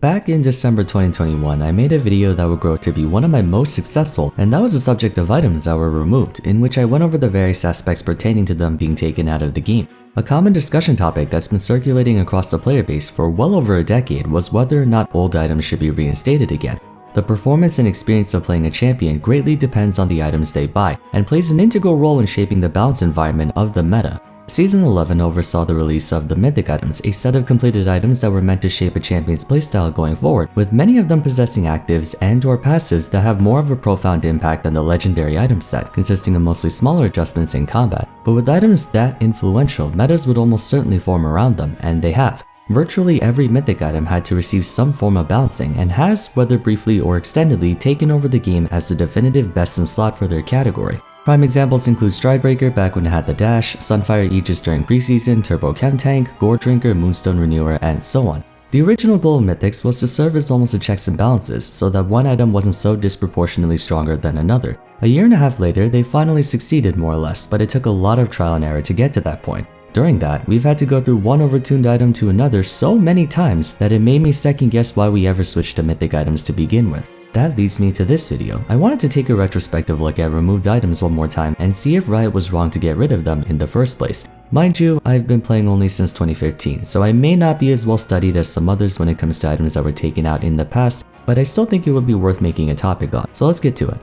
Back in December 2021, I made a video that would grow to be one of my most successful, and that was the subject of items that were removed, in which I went over the various aspects pertaining to them being taken out of the game. A common discussion topic that's been circulating across the player base for well over a decade was whether or not old items should be reinstated again. The performance and experience of playing a champion greatly depends on the items they buy, and plays an integral role in shaping the balance environment of the meta. Season 11 oversaw the release of the Mythic items, a set of completed items that were meant to shape a champion's playstyle going forward, with many of them possessing actives and/or passives that have more of a profound impact than the legendary item set, consisting of mostly smaller adjustments in combat. But with items that influential, metas would almost certainly form around them, and they have. Virtually every Mythic item had to receive some form of balancing, and has, whether briefly or extendedly, taken over the game as the definitive best in slot for their category. Prime examples include Stridebreaker back when it had the dash, Sunfire Aegis during preseason, Turbo Chem Tank, Gore Drinker, Moonstone Renewer, and so on. The original goal of Mythics was to serve as almost a checks and balances, so that one item wasn't so disproportionately stronger than another. A year and a half later, they finally succeeded more or less, but it took a lot of trial and error to get to that point. During that, we've had to go through one overtuned item to another so many times that it made me second guess why we ever switched to Mythic items to begin with. That leads me to this video. I wanted to take a retrospective look at removed items one more time and see if Riot was wrong to get rid of them in the first place. Mind you, I've been playing only since 2015, so I may not be as well studied as some others when it comes to items that were taken out in the past, but I still think it would be worth making a topic on, so let's get to it.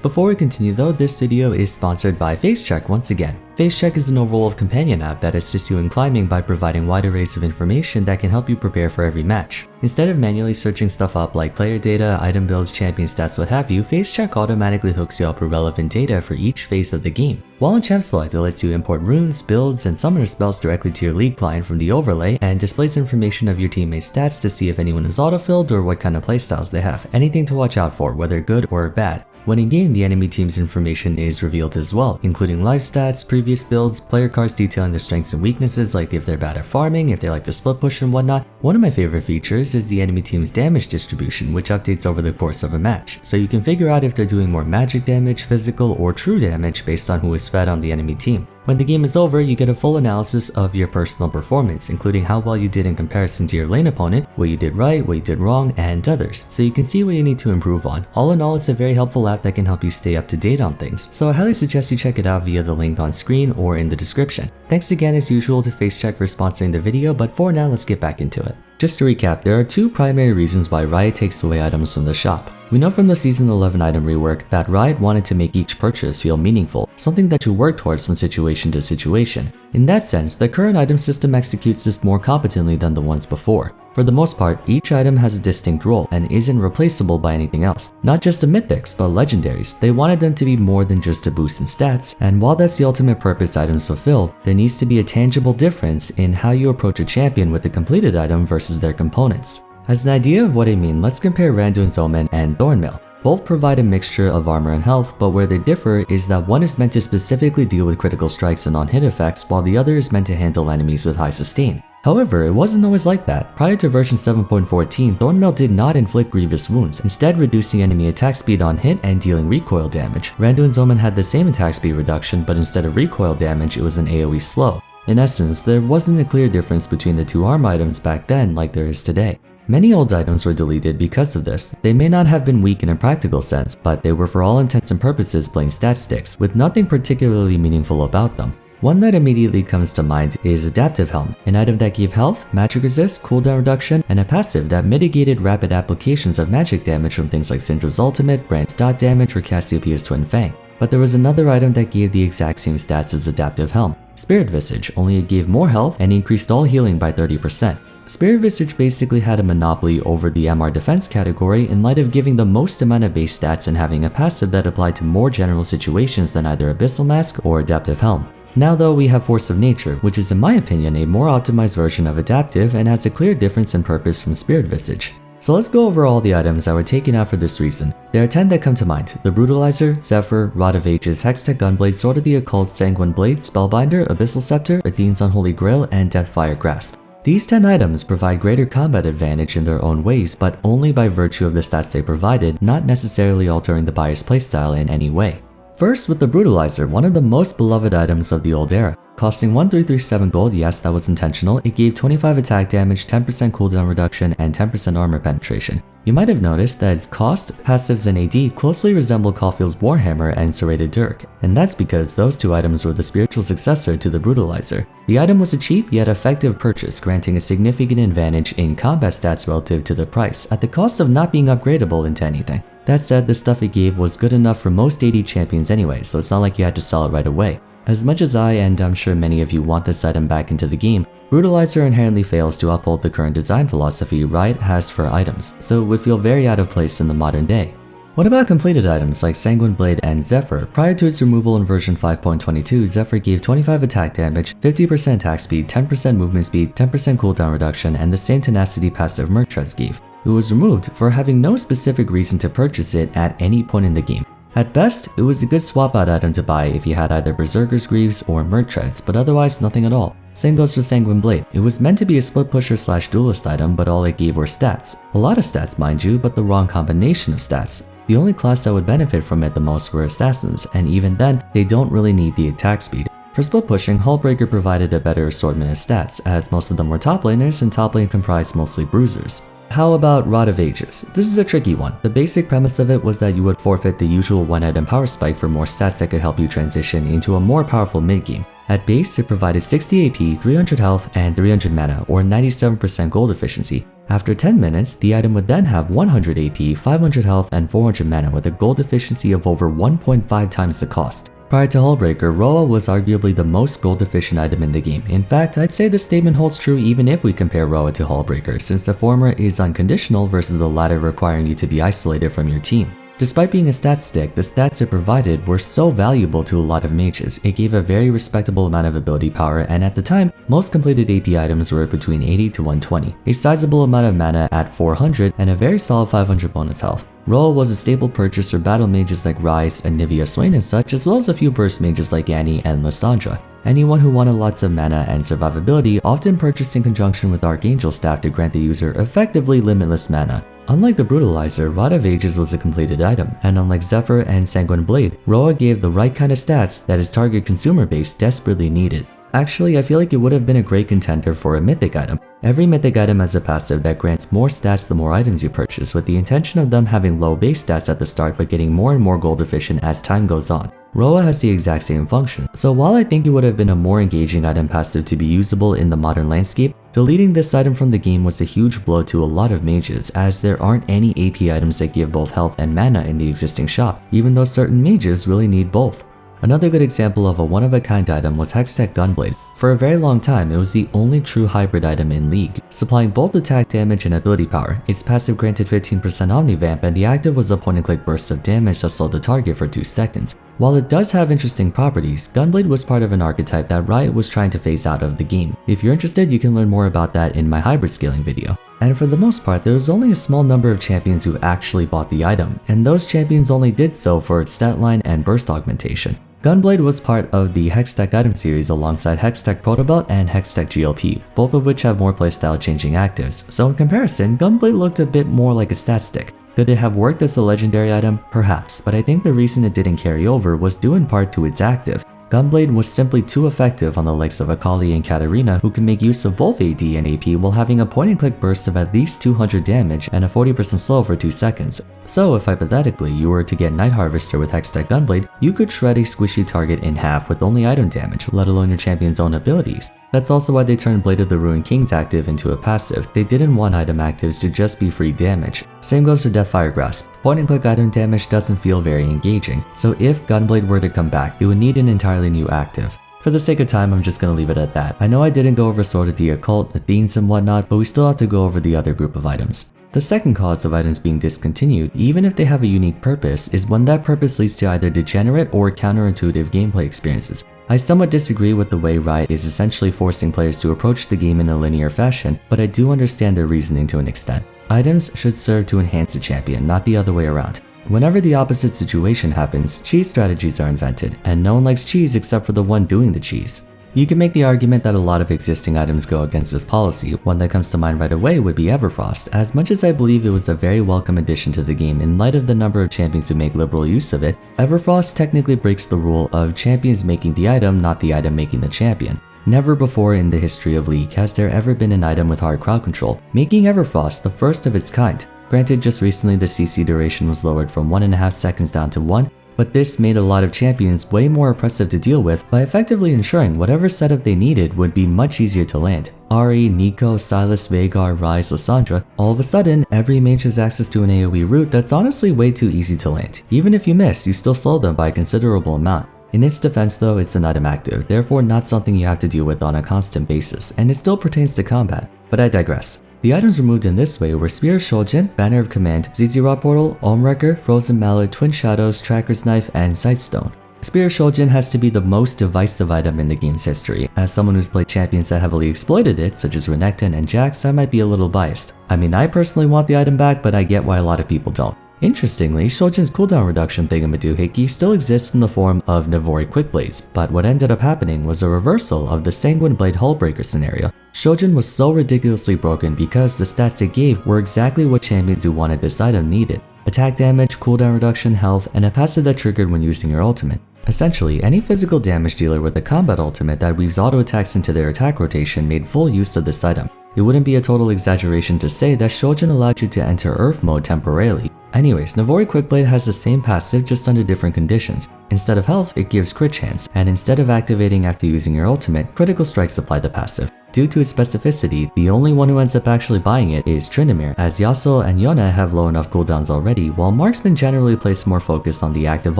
Before we continue though, this video is sponsored by FaceCheck once again. FaceCheck is an overworld companion app that assists you in climbing by providing wide arrays of information that can help you prepare for every match. Instead of manually searching stuff up like player data, item builds, champion stats, what have you, FaceCheck automatically hooks you up with relevant data for each phase of the game. While in Champ Select, it lets you import runes, builds, and summoner spells directly to your league client from the overlay, and displays information of your teammates' stats to see if anyone is autofilled or what kind of playstyles they have. Anything to watch out for, whether good or bad. When in-game, the enemy team's information is revealed as well, including life stats, previous builds, player cards detailing their strengths and weaknesses, like if they're bad at farming, if they like to split push and whatnot. One of my favorite features is the enemy team's damage distribution, which updates over the course of a match, so you can figure out if they're doing more magic damage, physical, or true damage based on who is fed on the enemy team. When the game is over, you get a full analysis of your personal performance, including how well you did in comparison to your lane opponent, what you did right, what you did wrong, and others, so you can see what you need to improve on. All in all, it's a very helpful app that can help you stay up to date on things, so I highly suggest you check it out via the link on screen or in the description. Thanks again as usual to FaceCheck for sponsoring the video, but for now, let's get back into it. Just to recap, there are two primary reasons why Riot takes away items from the shop. We know from the Season 11 item rework that Riot wanted to make each purchase feel meaningful, something that you work towards from situation to situation. In that sense, the current item system executes this more competently than the ones before. For the most part, each item has a distinct role and isn't replaceable by anything else. Not just the mythics, but legendaries. They wanted them to be more than just a boost in stats, and while that's the ultimate purpose items fulfill, there needs to be a tangible difference in how you approach a champion with a completed item versus their components. As an idea of what I mean, let's compare Randuin's Omen and Thornmail. Both provide a mixture of armor and health, but where they differ is that one is meant to specifically deal with critical strikes and on-hit effects, while the other is meant to handle enemies with high sustain. However, it wasn't always like that. Prior to version 7.14, Thornmail did not inflict grievous wounds, instead reducing enemy attack speed on hit and dealing recoil damage. Randuin's Omen had the same attack speed reduction, but instead of recoil damage, it was an AoE slow. In essence, there wasn't a clear difference between the two arm items back then like there is today. Many old items were deleted because of this. They may not have been weak in a practical sense, but they were for all intents and purposes plain stat sticks, with nothing particularly meaningful about them. One that immediately comes to mind is Adaptive Helm, an item that gave health, magic resist, cooldown reduction, and a passive that mitigated rapid applications of magic damage from things like Syndra's ultimate, Brand's dot damage, or Cassiopeia's Twin Fang. But there was another item that gave the exact same stats as Adaptive Helm, Spirit Visage, only it gave more health and increased all healing by 30%. Spirit Visage basically had a monopoly over the MR defense category in light of giving the most amount of base stats and having a passive that applied to more general situations than either Abyssal Mask or Adaptive Helm. Now though, we have Force of Nature, which is in my opinion a more optimized version of Adaptive and has a clear difference in purpose from Spirit Visage. So let's go over all the items that were taken out for this reason. There are 10 that come to mind: the Brutalizer, Zephyr, Rod of Ages, Hextech Gunblade, Sword of the Occult, Sanguine Blade, Spellbinder, Abyssal Scepter, Athene's Unholy Grail, and Deathfire Grasp. These 10 items provide greater combat advantage in their own ways, but only by virtue of the stats they provided, not necessarily altering the buyer's playstyle in any way. First, with the Brutalizer, one of the most beloved items of the old era. Costing 1337 gold, yes, that was intentional. It gave 25 attack damage, 10% cooldown reduction, and 10% armor penetration. You might have noticed that its cost, passives, and AD closely resemble Caulfield's Warhammer and Serrated Dirk, and that's because those two items were the spiritual successor to the Brutalizer. The item was a cheap yet effective purchase, granting a significant advantage in combat stats relative to the price, at the cost of not being upgradable into anything. That said, the stuff it gave was good enough for most AD champions anyway, so it's not like you had to sell it right away. As much as I, and I'm sure many of you, want this item back into the game, Brutalizer inherently fails to uphold the current design philosophy Riot has for items, so it would feel very out of place in the modern day. What about completed items like Sanguine Blade and Zephyr? Prior to its removal in version 5.22, Zephyr gave 25 attack damage, 50% attack speed, 10% movement speed, 10% cooldown reduction, and the same tenacity passive Merc Treads gave. It was removed for having no specific reason to purchase it at any point in the game. At best, it was a good swap out item to buy if you had either Berserker's Greaves or Merc Treads, but otherwise nothing at all. Same goes for Sanguine Blade. It was meant to be a split pusher / duelist item, but all it gave were stats. A lot of stats, mind you, but the wrong combination of stats. The only class that would benefit from it the most were assassins, and even then, they don't really need the attack speed. For split pushing, Hullbreaker provided a better assortment of stats, as most of them were top laners and top lane comprised mostly bruisers. How about Rod of Ages? This is a tricky one. The basic premise of it was that you would forfeit the usual one-item power spike for more stats that could help you transition into a more powerful mid-game. At base, it provided 60 AP, 300 health, and 300 mana, or 97% gold efficiency. After 10 minutes, the item would then have 100 AP, 500 health, and 400 mana with a gold efficiency of over 1.5 times the cost. Prior to Hullbreaker, Roa was arguably the most gold efficient item in the game. In fact, I'd say this statement holds true even if we compare Roa to Hullbreaker, since the former is unconditional versus the latter requiring you to be isolated from your team. Despite being a stat stick, the stats it provided were so valuable to a lot of mages. It gave a very respectable amount of ability power, and at the time, most completed AP items were between 80 to 120, a sizable amount of mana at 400, and a very solid 500 bonus health. Roa was a staple purchase for battle mages like Ryze and Nivea Swain and such, as well as a few burst mages like Annie and Lysandra. Anyone who wanted lots of mana and survivability often purchased in conjunction with Archangel staff to grant the user effectively limitless mana. Unlike the Brutalizer, Rod of Ages was a completed item, and unlike Zephyr and Sanguine Blade, Roa gave the right kind of stats that its target consumer base desperately needed. Actually, I feel like it would have been a great contender for a mythic item. Every mythic item has a passive that grants more stats the more items you purchase, with the intention of them having low base stats at the start but getting more and more gold efficient as time goes on. Roa has the exact same function, so while I think it would have been a more engaging item passive to be usable in the modern landscape, deleting this item from the game was a huge blow to a lot of mages, as there aren't any AP items that give both health and mana in the existing shop, even though certain mages really need both. Another good example of a one-of-a-kind item was Hextech Gunblade. For a very long time, it was the only true hybrid item in League, supplying both attack damage and ability power. Its passive granted 15% Omnivamp, and the active was a point-and-click burst of damage that slowed the target for 2 seconds. While it does have interesting properties, Gunblade was part of an archetype that Riot was trying to phase out of the game. If you're interested, you can learn more about that in my hybrid scaling video. And for the most part, there was only a small number of champions who actually bought the item, and those champions only did so for its stat line and burst augmentation. Gunblade was part of the Hextech item series alongside Hextech Protobelt and Hextech GLP, both of which have more playstyle changing actives, so in comparison, Gunblade looked a bit more like a stat stick. Could it have worked as a legendary item? Perhaps, but I think the reason it didn't carry over was due in part to its active. Gunblade was simply too effective on the likes of Akali and Katarina, who can make use of both AD and AP while having a point-and-click burst of at least 200 damage and a 40% slow for 2 seconds. So if hypothetically you were to get Night Harvester with Hextech Gunblade, you could shred a squishy target in half with only item damage, let alone your champion's own abilities. That's also why they turned Blade of the Ruined King's active into a passive. They didn't want item actives to just be free damage. Same goes for Deathfire Grasp. Point-and-click item damage doesn't feel very engaging, so if Gunblade were to come back, it would need an entirely new active. For the sake of time, I'm just gonna leave it at that. I know I didn't go over Sword of the Occult, Athenes and whatnot, but we still have to go over the other group of items. The second cause of items being discontinued, even if they have a unique purpose, is when that purpose leads to either degenerate or counterintuitive gameplay experiences. I somewhat disagree with the way Riot is essentially forcing players to approach the game in a linear fashion, but I do understand their reasoning to an extent. Items should serve to enhance the champion, not the other way around. Whenever the opposite situation happens, cheese strategies are invented, and no one likes cheese except for the one doing the cheese. You can make the argument that a lot of existing items go against this policy. One that comes to mind right away would be Everfrost. As much as I believe it was a very welcome addition to the game in light of the number of champions who make liberal use of it, Everfrost technically breaks the rule of champions making the item, not the item making the champion. Never before in the history of League has there ever been an item with hard crowd control, making Everfrost the first of its kind. Granted, just recently the CC duration was lowered from 1.5 seconds down to 1, but this made a lot of champions way more oppressive to deal with by effectively ensuring whatever setup they needed would be much easier to land. Ahri, Neeko, Sylas, Veigar, Ryze, Lissandra, all of a sudden, every mage has access to an AoE route that's honestly way too easy to land. Even if you miss, you still slow them by a considerable amount. In its defense though, it's an item active, therefore not something you have to deal with on a constant basis, and it still pertains to combat. But I digress. The items removed in this way were Spear of Shojin, Banner of Command, ZZ Rot Portal, Almwrecker, Frozen Mallet, Twin Shadows, Tracker's Knife, and Sightstone. Spear of Shojin has to be the most divisive item in the game's history. As someone who's played champions that heavily exploited it, such as Renekton and Jax, I might be a little biased. I mean, I personally want the item back, but I get why a lot of people don't. Interestingly, Shojin's cooldown reduction thingamadoohickey still exists in the form of Navori Quickblades, but what ended up happening was a reversal of the Sanguine Blade Hullbreaker scenario. Shojin was so ridiculously broken because the stats it gave were exactly what champions who wanted this item needed. Attack damage, cooldown reduction, health, and a passive that triggered when using your ultimate. Essentially, any physical damage dealer with a combat ultimate that weaves auto attacks into their attack rotation made full use of this item. It wouldn't be a total exaggeration to say that Shojin allowed you to enter Earth mode temporarily. Anyways, Navori Quickblade has the same passive just under different conditions. Instead of health, it gives crit chance, and instead of activating after using your ultimate, critical strikes apply the passive. Due to its specificity, the only one who ends up actually buying it is Tryndamere, as Yasuo and Yone have low enough cooldowns already, while marksmen generally place more focus on the act of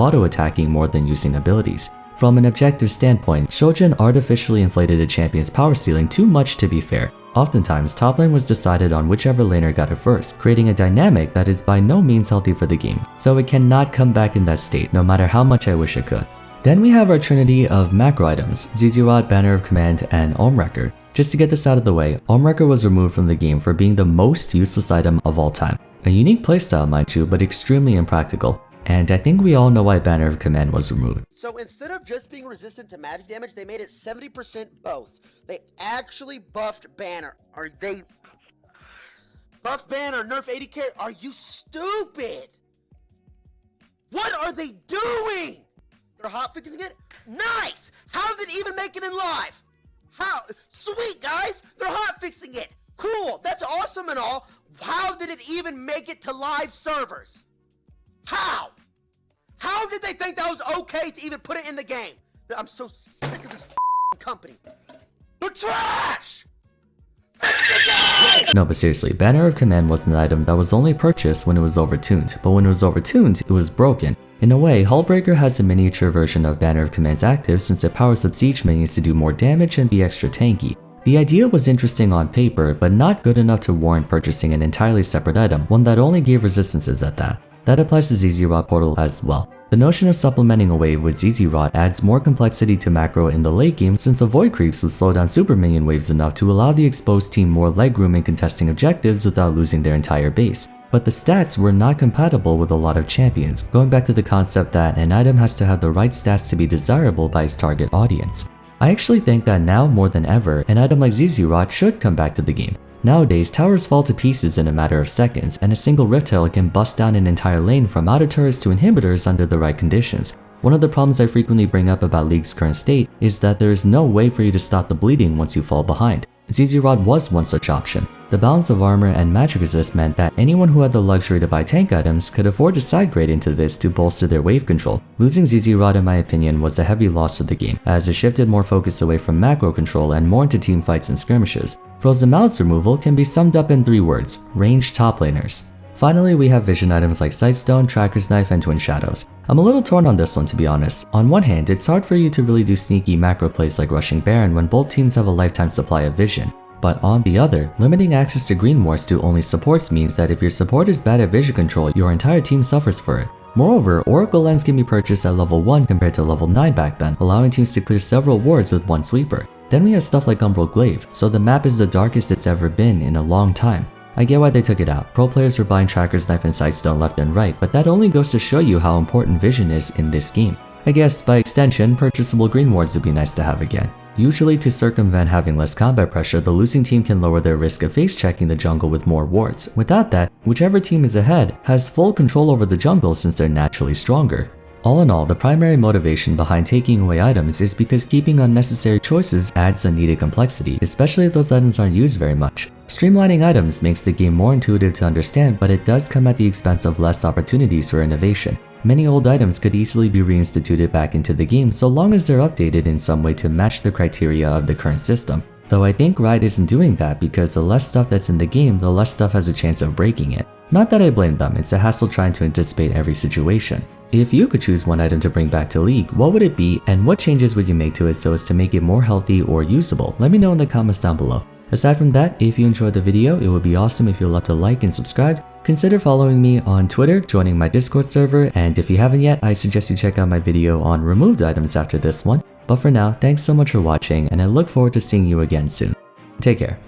auto-attacking more than using abilities. From an objective standpoint, Shojin artificially inflated a champion's power ceiling too much to be fair. Oftentimes, top lane was decided on whichever laner got it first, creating a dynamic that is by no means healthy for the game, so it cannot come back in that state no matter how much I wish it could. Then we have our trinity of macro items, ZZ Rot, Banner of Command, and Almwrecker. Just to get this out of the way, Almwrecker was removed from the game for being the most useless item of all time. A unique playstyle mind you, but extremely impractical. And I think we all know why Banner of Command was removed. So instead of just being resistant to magic damage, they made it 70% both. They actually buffed Banner. Are they... Buff Banner, nerf 80 carry? Are you stupid? What are they doing? They're hotfixing it? Nice! How did it even make it in live? How? Sweet, guys! They're hotfixing it! Cool! That's awesome and all. How did it even make it to live servers? How? How did they think that was okay to even put it in the game? I'm so sick of this company. They're trash! No, but seriously, Banner of Command was an item that was only purchased when it was overtuned, but when it was overtuned, it was broken. In a way, Hullbreaker has a miniature version of Banner of Command's active since it powers up siege minions to do more damage and be extra tanky. The idea was interesting on paper, but not good enough to warrant purchasing an entirely separate item, one that only gave resistances at that. That applies to ZZ Rot Portal as well. The notion of supplementing a wave with ZZ Rot adds more complexity to macro in the late game since the void creeps would slow down super minion waves enough to allow the exposed team more legroom in contesting objectives without losing their entire base. But the stats were not compatible with a lot of champions, going back to the concept that an item has to have the right stats to be desirable by its target audience. I actually think that now more than ever, an item like ZZ Rot should come back to the game. Nowadays, towers fall to pieces in a matter of seconds, and a single Rift Herald can bust down an entire lane from outer turrets to inhibitors under the right conditions. One of the problems I frequently bring up about League's current state is that there is no way for you to stop the bleeding once you fall behind. ZZ Rot was one such option. The balance of armor and magic resist meant that anyone who had the luxury to buy tank items could afford to sidegrade into this to bolster their wave control. Losing ZZ Rot in my opinion was a heavy loss to the game, as it shifted more focus away from macro control and more into team fights and skirmishes. Frozen Mallet's removal can be summed up in 3 words: ranged top laners. Finally, we have vision items like Sightstone, Tracker's Knife, and Twin Shadows. I'm a little torn on this one to be honest. On one hand, it's hard for you to really do sneaky macro plays like rushing Baron when both teams have a lifetime supply of vision. But on the other, limiting access to green wards to only supports means that if your support is bad at vision control, your entire team suffers for it. Moreover, Oracle Lens can be purchased at level 1 compared to level 9 back then, allowing teams to clear several wards with one sweeper. Then we have stuff like Umbral Glaive, so the map is the darkest it's ever been in a long time. I get why they took it out. Pro players were buying Tracker's Knife and Sightstone left and right, but that only goes to show you how important vision is in this game. I guess, by extension, purchasable green wards would be nice to have again. Usually to circumvent having less combat pressure, the losing team can lower their risk of face checking the jungle with more wards. Without that, whichever team is ahead has full control over the jungle since they're naturally stronger. All in all, the primary motivation behind taking away items is because keeping unnecessary choices adds unneeded complexity, especially if those items aren't used very much. Streamlining items makes the game more intuitive to understand, but it does come at the expense of less opportunities for innovation. Many old items could easily be reinstituted back into the game so long as they're updated in some way to match the criteria of the current system. Though I think Riot isn't doing that because the less stuff that's in the game, the less stuff has a chance of breaking it. Not that I blame them, it's a hassle trying to anticipate every situation. If you could choose one item to bring back to League, what would it be and what changes would you make to it so as to make it more healthy or usable? Let me know in the comments down below. Aside from that, if you enjoyed the video, it would be awesome if you left a like and subscribe. Consider following me on Twitter, joining my Discord server, and if you haven't yet, I suggest you check out my video on removed items after this one. But for now, thanks so much for watching, and I look forward to seeing you again soon. Take care.